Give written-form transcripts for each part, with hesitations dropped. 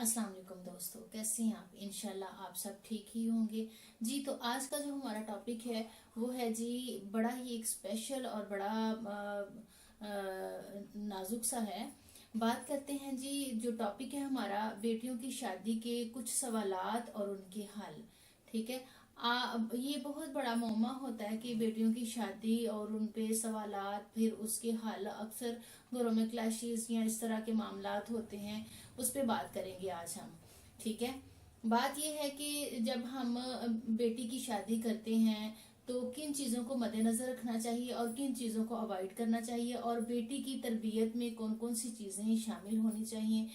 अस्सलाम वालेकुम दोस्तों, कैसे हैं आप? इंशाल्लाह आप सब ठीक ही होंगे जी। तो आज का जो हमारा टॉपिक है वो है जी बड़ा ही एक स्पेशल और बड़ा नाजुक सा है। बात करते हैं जी, जो टॉपिक है हमारा बेटियों की शादी के कुछ सवालात और उनके हल। ठीक है। ये बहुत बड़ा मौमा होता है कि बेटियों की शादी और उन पे सवालात, फिर उसके हल। अक्सर घरों में क्लैशेस या इस तरह के मामलात होते हैं, उस पे बात करेंगे आज हम। ठीक है। बात यह है कि जब हम बेटी की शादी करते हैं तो किन चीज़ों को मद्देनज़र रखना चाहिए और किन चीज़ों को अवॉइड करना चाहिए, और बेटी की तरबियत में कौन कौन सी चीज़ें शामिल होनी चाहिए,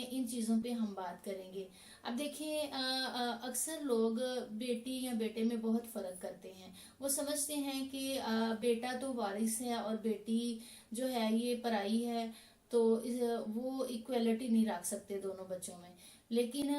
इन चीज़ों पे हम बात करेंगे। अब देखिए, अक्सर लोग बेटी या बेटे में बहुत फ़र्क करते हैं। वो समझते हैं कि बेटा तो वारिस है और बेटी जो है ये पराई है, तो वो इक्वलिटी नहीं रख सकते दोनों बच्चों में। लेकिन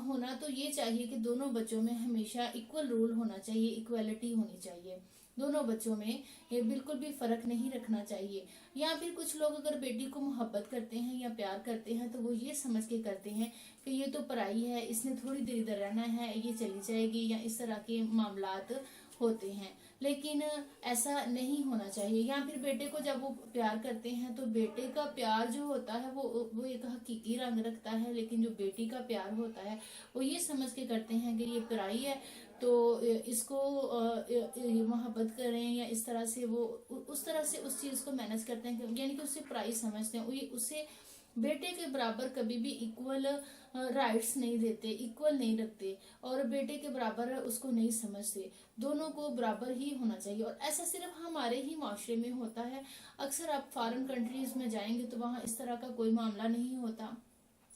होना तो ये चाहिए कि दोनों बच्चों में हमेशा इक्वल रोल होना चाहिए, इक्वलिटी होनी चाहिए दोनों बच्चों में। ये बिल्कुल भी फर्क नहीं रखना चाहिए। या फिर कुछ लोग अगर बेटी को मोहब्बत करते हैं या प्यार करते हैं तो वो ये समझ के करते हैं कि ये तो पराई है, इसने थोड़ी देर इधर रहना है, ये चली जाएगी, या इस तरह के मामलात होते हैं। लेकिन ऐसा नहीं होना चाहिए। या फिर बेटे को जब वो प्यार करते हैं तो बेटे का प्यार जो होता है वो एक हकीकी रंग रखता है, लेकिन जो बेटी का प्यार होता है वो ये समझ के करते हैं कि ये पराई है, तो इसको मोहब्बत करें, या इस तरह से वो उस तरह से उस चीज को मैनेज करते हैं यानी कि उससे प्राइस समझते हैं। उसे बेटे के बराबर कभी भी इक्वल राइट्स नहीं देते, इक्वल नहीं रखते, और बेटे के बराबर उसको नहीं समझते। दोनों को बराबर ही होना चाहिए, और ऐसा सिर्फ हमारे ही माशरे में होता है। अक्सर आप फॉरेन कंट्रीज में जाएंगे तो वहाँ इस तरह का कोई मामला नहीं होता।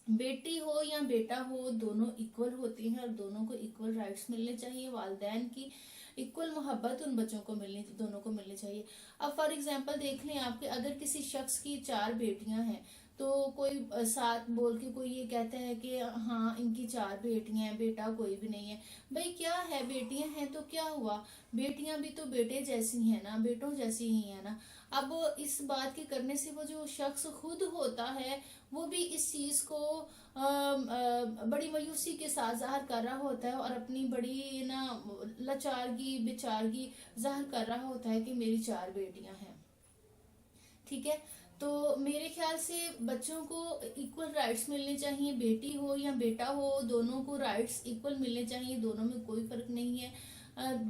बेटी हो या बेटा हो, दोनों इक्वल होती हैं और दोनों को इक्वल राइट्स मिलने चाहिए। वालिदैन की इक्वल मोहब्बत उन बच्चों को दोनों को मिलनी चाहिए। अब फॉर एग्जांपल देख लें आपके, अगर किसी शख्स की 4 बेटियां हैं तो कोई साथ बोल के कोई ये कहता है कि हाँ इनकी 4 बेटियां हैं, बेटा कोई भी नहीं है। भाई क्या है, बेटियां हैं तो क्या हुआ, बेटियां भी तो बेटे जैसी हैं ना, बेटों जैसी ही है ना। अब इस बात के करने से वो जो शख्स खुद होता है वो भी इस चीज को बड़ी मायूसी के साथ जाहिर कर रहा होता है, और अपनी बड़ी ना लाचारगी बेचारगी जाहिर कर रहा होता है कि मेरी 4 बेटियां हैं। ठीक है। तो मेरे ख्याल से बच्चों को इक्वल राइट्स मिलने चाहिए, बेटी हो या बेटा हो, दोनों को राइट्स इक्वल मिलने चाहिए, दोनों में कोई फर्क नहीं है।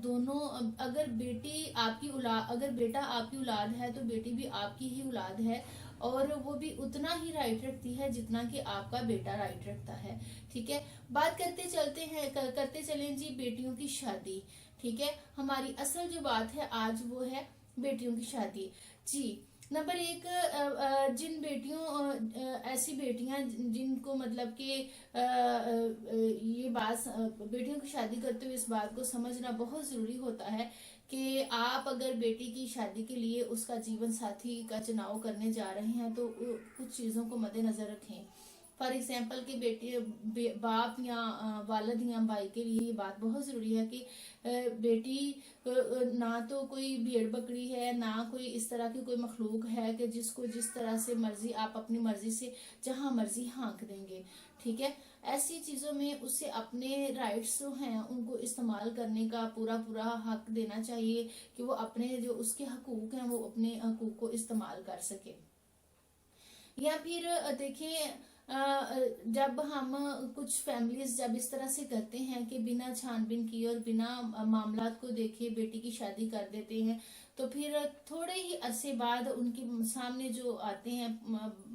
दोनों, अगर बेटी आपकी औलाद, अगर बेटा आपकी औलाद है तो बेटी भी आपकी ही औलाद है, और वो भी उतना ही राइट रखती है जितना कि आपका बेटा राइट रखता है। ठीक है। बात करते चलते हैं, करते चलें जी बेटियों की शादी। ठीक है। हमारी असल जो बात है आज वो है बेटियों की शादी जी। नंबर 1, जिन बेटियों ऐसी बेटियां जिनको मतलब कि ये बात, बेटियों की शादी करते हुए इस बात को समझना बहुत जरूरी होता है कि आप अगर बेटी की शादी के लिए उसका जीवन साथी का चुनाव करने जा रहे हैं तो कुछ चीजों को मद्देनजर रखें। फॉर एग्जाम्पल कि बाप या वालिद या भाई के लिए ये बात बहुत जरूरी है कि बेटी ना तो कोई भेड़ बकरी है, ना कोई इस तरह की कोई मखलूक है कि जिसको जिस तरह से मर्जी आप अपनी मर्जी से जहां मर्जी हाँक देंगे। ठीक है। ऐसी चीजों में उसे अपने राइट्स जो हैं उनको इस्तेमाल करने का पूरा पूरा हक देना चाहिए कि वो अपने जो उसके हकूक हैं वो अपने हकूक को इस्तेमाल कर सके। या फिर देखिए, जब हम कुछ फैमिलीज जब इस तरह से करते हैं कि बिना छानबीन किए और बिना मामलात को देखे बेटी की शादी कर देते हैं, तो फिर थोड़े ही अरसे बाद उनके सामने जो आते हैं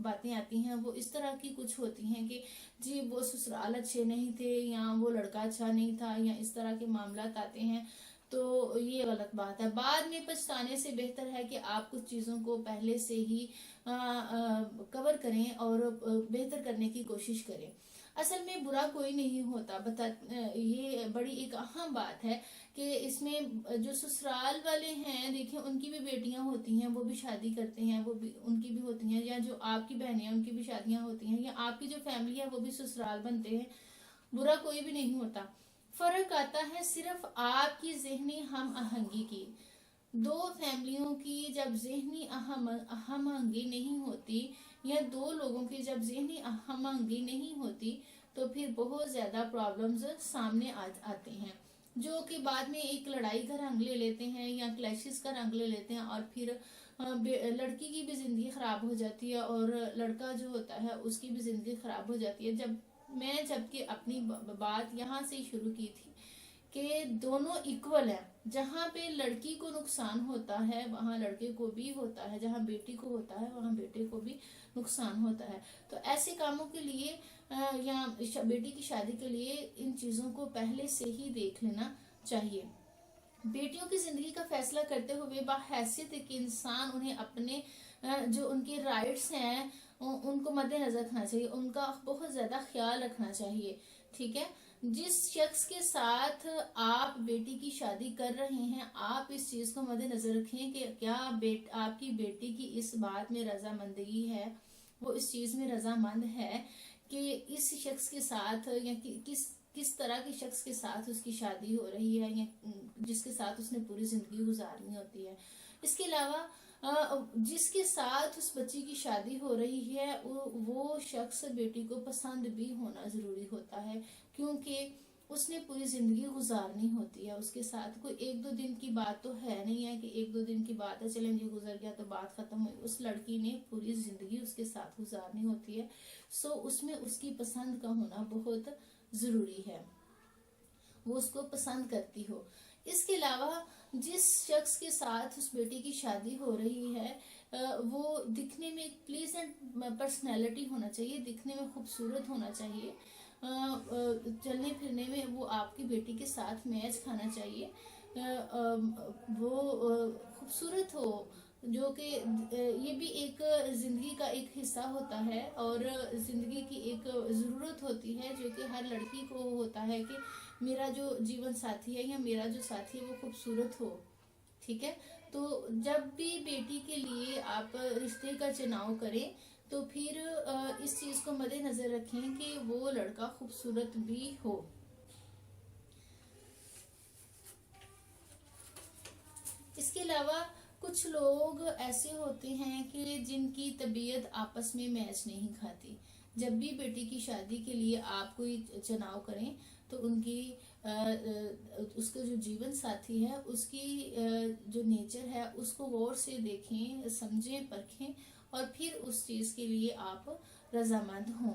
बातें आती हैं वो इस तरह की कुछ होती हैं कि जी वो ससुराल अच्छे नहीं थे, या वो लड़का अच्छा नहीं था, या इस तरह के मामलात आते हैं। तो ये गलत बात है। बाद में पछताने से बेहतर है कि आप कुछ चीजों को पहले से ही कवर करें और बेहतर करने की कोशिश करें। असल में बुरा कोई नहीं होता। ये बड़ी एक अहम बात है कि इसमें जो ससुराल वाले हैं, देखिए उनकी भी बेटियां होती हैं, वो भी शादी करते हैं, वो भी उनकी भी होती हैं, या जो आपकी बहनें हैं उनकी भी शादियां होती हैं, या आपकी जो फैमिली है वो भी ससुराल बनते हैं। बुरा कोई भी नहीं होता। फर्क आता है सिर्फ आपकी जहनी हम आहंगी की। दो फैमिलियों की जब जहनी हम आहंगी नहीं होती, या दो लोगों की जब जहनी हम आहंगी नहीं होती, तो फिर बहुत ज्यादा प्रॉब्लम्स सामने आते हैं, जो कि बाद में एक लड़ाई का रंग ले लेते हैं या क्लैशेस का रंग ले लेते हैं, और फिर लड़की की भी जिंदगी खराब हो जाती है और लड़का जो होता है उसकी भी जिंदगी खराब हो जाती है। जबकि अपनी बात यहाँ से शुरू की थी कि दोनों इक्वल है, जहाँ पे लड़की को नुकसान होता है वहाँ लड़के को भी होता है, जहाँ बेटी को होता है वहाँ बेटे को भी नुकसान होता है। तो ऐसे कामों के लिए या बेटी की शादी के लिए इन चीजों को पहले से ही देख लेना चाहिए। बेटियों की जिंदगी का फैसला करते हुए बाहैसियत एक इंसान उन्हें अपने जो उनके राइट्स हैं उनको मद्देनजर रखना चाहिए, उनका बहुत ज्यादा ख्याल रखना चाहिए। ठीक है, जिस शख्स के साथ आप बेटी की शादी कर रहे हैं आप इस चीज को मद्देनजर रखें कि क्या आपकी बेटी की इस बात में रजामंदगी है, वो इस चीज में रजामंद है कि इस शख्स के साथ या किस तरह के शख्स के साथ उसकी शादी हो रही है या जिसके साथ उसने पूरी जिंदगी गुजारनी होती है। इसके अलावा जिसके साथ उस बच्ची की शादी हो रही है वो शख्स बेटी को पसंद भी होना जरूरी होता है, क्योंकि उसने पूरी जिंदगी गुजारनी होती है उसके साथ। कोई एक दो दिन की बात तो है नहीं है कि एक दो दिन की बात है चलें जी गुजर गया तो बात खत्म हुई। उस लड़की ने पूरी जिंदगी उसके साथ गुजारनी होती है, सो उसमें उसकी पसंद का होना बहुत जरूरी है, वो उसको पसंद करती हो। इसके अलावा जिस शख्स के साथ उस बेटी की शादी हो रही है वो दिखने में एक प्लीजेंट पर्सनैलिटी होना चाहिए, दिखने में खूबसूरत होना चाहिए, चलने फिरने में वो आपकी बेटी के साथ मैच खाना चाहिए, वो खूबसूरत हो, जो कि ये भी एक जिंदगी का एक हिस्सा होता है और जिंदगी की एक जरूरत होती है जो कि हर लड़की को होता है कि मेरा जो जीवन साथी है या मेरा जो साथी है वो खूबसूरत हो। ठीक है, तो जब भी बेटी के लिए आप रिश्ते का चुनाव करें तो फिर इस चीज को मद्देनजर रखें कि वो लड़का खूबसूरत भी हो। इसके अलावा कुछ लोग ऐसे होते हैं कि जिनकी तबीयत आपस में मैच नहीं खाती। जब भी बेटी की शादी के लिए आप कोई चुनाव करें तो उसका जो जीवन साथी है उसकी जो नेचर है उसको गौर से देखें, समझें, परखें और फिर उस चीज के लिए आप रजामंद हों।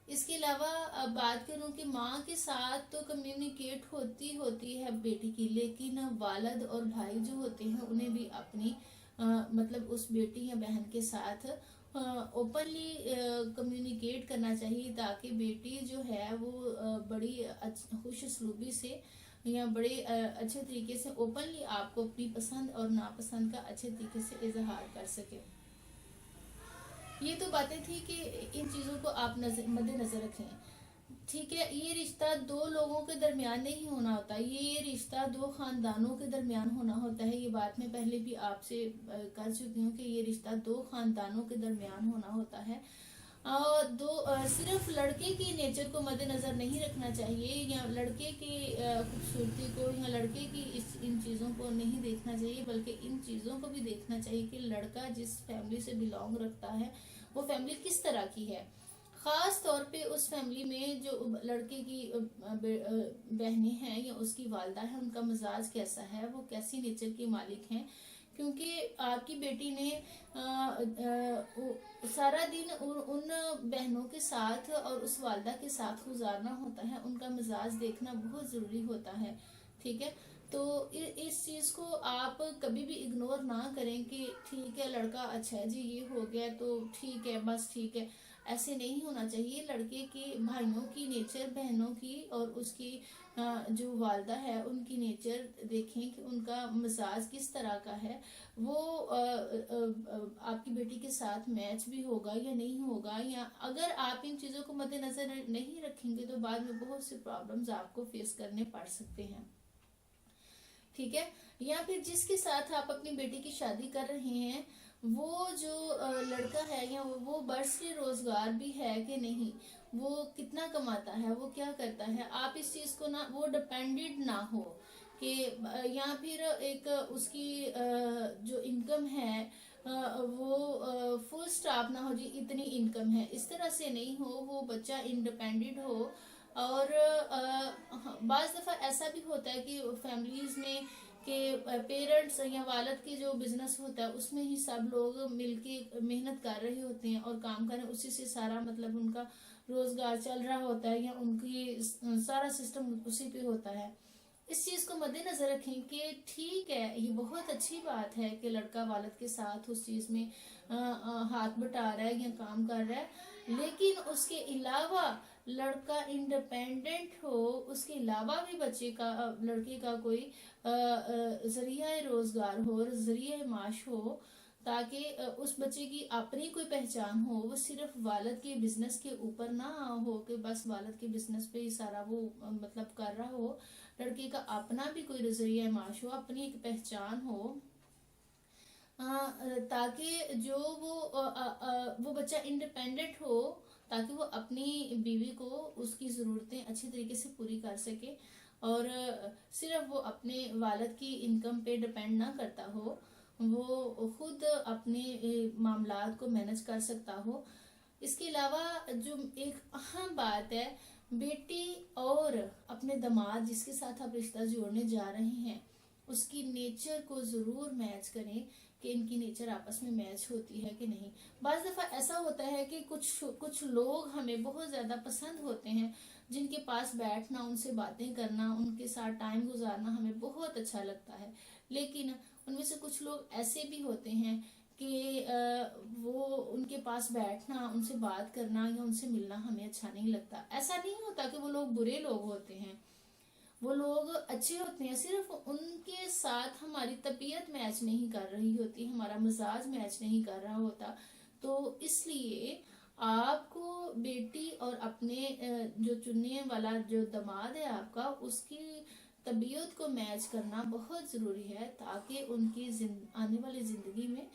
इसके अलावा बात करूं कि माँ के साथ तो कम्युनिकेट होती है बेटी की, लेकिन वालद और भाई जो होते हैं उन्हें भी अपनी मतलब उस बेटी या बहन के साथ ओपनली कम्युनिकेट करना चाहिए, ताकि बेटी जो है वो बड़ी खुशसलूबी से या बड़े अच्छे तरीके से ओपनली आपको अपनी पसंद और नापसंद का अच्छे तरीके से इजहार कर सके। ये तो बातें थी कि इन चीजों को आप मद्देनजर रखें। ठीक है, ये रिश्ता दो लोगों के दरमियान नहीं होना होता, ये रिश्ता दो खानदानों के दरमियान होना होता है। ये बात मैं पहले भी आपसे कर चुकी हूँ कि ये रिश्ता दो खानदानों के दरमियान होना होता है। सिर्फ लड़के की नेचर को मद्देनजर नहीं रखना चाहिए या लड़के की खूबसूरती को या लड़के की इन चीज़ों को नहीं देखना चाहिए, बल्कि इन चीज़ों को भी देखना चाहिए कि लड़का जिस फैमिली से बिलोंग रखता है वो फैमिली किस तरह की है। खास तौर पे उस फैमिली में जो लड़के की बहनें हैं या उसकी वालदा है उनका मिजाज कैसा है, वो कैसी नेचर के मालिक हैं, क्योंकि आपकी बेटी ने सारा दिन उन बहनों के साथ और उस वालदा के साथ गुजारना होता है, उनका मिजाज देखना बहुत जरूरी होता है। ठीक है, तो इस चीज को आप कभी भी इग्नोर ना करें कि ठीक है लड़का अच्छा है जी ये हो गया तो ठीक है बस ठीक है, ऐसे नहीं होना चाहिए। लड़के के भाइयों की नेचर, बहनों की और उसकी जो वालदा है उनकी नेचर देखें कि उनका मिजाज किस तरह का है, वो आपकी बेटी के साथ मैच भी होगा या नहीं होगा, या अगर आप इन चीजों को मद्देनजर नहीं रखेंगे तो बाद में बहुत से प्रॉब्लम्स आपको फेस करने पड़ सकते हैं। ठीक है, या फिर जिसके साथ आप अपनी बेटी की शादी कर रहे हैं वो जो लड़का है या वो बर्सरी रोजगार भी है कि नहीं, वो कितना कमाता है, वो क्या करता है, आप इस चीज को ना वो डिपेंडेंट ना हो कि या फिर एक उसकी जो इनकम है وہ فل اسٹاپ نہ ہو جی اتنی انکم ہے، اس طرح سے نہیں ہو، وہ بچہ انڈیپینڈنٹ ہو۔ اور بعض دفعہ ایسا بھی ہوتا ہے کہ فیملیز میں کہ پیرنٹس یا والد کے جو بزنس ہوتا ہے اس میں ہی سب لوگ مل کے محنت کر رہے ہوتے ہیں اور کام کر رہے ہیں، اسی سے سارا مطلب ان کا روزگار چل رہا ہوتا ہے یا ان کی سارا سسٹم اسی پہ ہوتا ہے۔ اس چیز کو مد نظر رکھیں کہ ٹھیک ہے، یہ بہت اچھی بات ہے کہ لڑکا والد کے ساتھ اس چیز میں ہاتھ بٹا رہا ہے یا کام کر رہا ہے، لیکن اس کے علاوہ لڑکا انڈیپینڈنٹ ہو، اس کے علاوہ بھی بچے کا لڑکے کا کوئی ذریعہ روزگار ہو اور ذریعہ معاش ہو، تاکہ اس بچے کی اپنی کوئی پہچان ہو، وہ صرف والد کے بزنس کے اوپر نہ ہو کہ بس والد کے بزنس پہ ہی سارا وہ مطلب کر رہا ہو، لڑکے کا اپنا بھی کوئی ذریعہ معاش ہو، اپنی ایک پہچان ہو، تاکہ جو وہ بچہ انڈیپینڈنٹ ہو، تاکہ وہ اپنی بیوی کو اس کی ضرورتیں اچھی طریقے سے پوری کر سکے اور صرف وہ اپنے والد کی انکم پہ ڈپینڈ نہ کرتا ہو، وہ خود اپنے معاملات کو مینج کر سکتا ہو۔ اس کے علاوہ جو ایک اہم بات ہے، بیٹی اور اپنے داماد جس کے ساتھ آپ رشتہ جوڑنے جا رہے ہیں اس کی نیچر کو ضرور میچ کریں کہ ان کی نیچر آپس میں میچ ہوتی ہے کہ نہیں۔ بعض دفعہ ایسا ہوتا ہے کہ کچھ لوگ ہمیں بہت زیادہ پسند ہوتے ہیں، جن کے پاس بیٹھنا، ان سے باتیں کرنا، ان کے ساتھ ٹائم گزارنا ہمیں بہت اچھا لگتا ہے، لیکن ان میں سے کچھ لوگ ایسے بھی ہوتے ہیں کہ وہ ان کے پاس بیٹھنا، ان سے بات کرنا یا ان سے ملنا ہمیں اچھا نہیں لگتا۔ ایسا نہیں ہوتا کہ وہ لوگ برے لوگ ہوتے ہیں، وہ لوگ اچھے ہوتے ہیں، صرف ان کے ساتھ ہماری طبیعت میچ نہیں کر رہی ہوتی، ہمارا مزاج میچ نہیں کر رہا ہوتا۔ تو اس لیے آپ کو بیٹی اور اپنے جو چننے والا جو داماد ہے آپ کا، اس کی طبیعت کو میچ کرنا بہت ضروری ہے، تاکہ ان کی آنے والی زندگی میں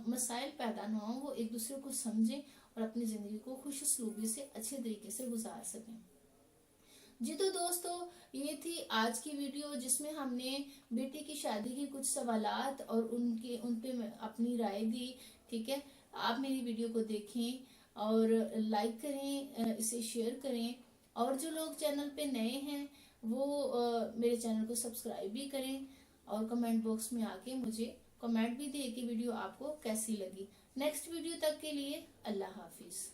مسائل پیدا نہ ہوں، وہ ایک دوسرے کو سمجھیں اور اپنی زندگی کو خوش اسلوبی سے اچھے طریقے سے گزار سکیں۔ جی تو دوستو، یہ تھی آج کی ویڈیو جس میں ہم نے بیٹی کی شادی کی کچھ سوالات اور ان پہ اپنی رائے دی۔ ٹھیک ہے، آپ میری ویڈیو کو دیکھیں اور لائک کریں، اسے شیئر کریں، اور جو لوگ چینل پہ نئے ہیں وہ میرے چینل کو سبسکرائب بھی کریں، اور کمنٹ باکس میں آ کے مجھے کمنٹ بھی دیں کہ ویڈیو آپ کو کیسی لگی۔ نیکسٹ ویڈیو تک کے لیے اللہ حافظ۔